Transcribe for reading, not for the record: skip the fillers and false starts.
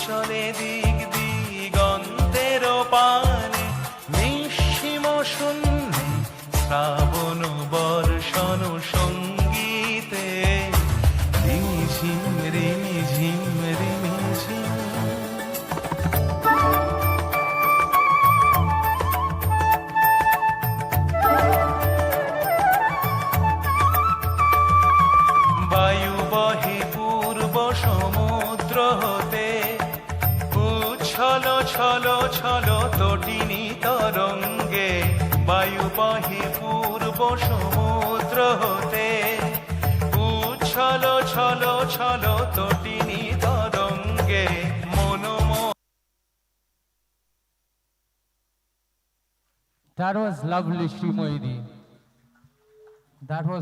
চলে দিক দিগন্তের পানে, নিঃসীম শূন্যে শ্রাবণ বর্ষণ সঙ্গীতে, রিমিঝিম রিমিঝিম রিমিঝিম। বায়ু বহে পূর্ব সমুদ্র হতে, উচ্ছল ছল ছল তটিনী তরঙ্গে। বায়ু বহে পূর্ব সমুদ্র হতে, উচ্ছল ছল ছল তটিনী তরঙ্গে। That was lovely, Sri Moini. That was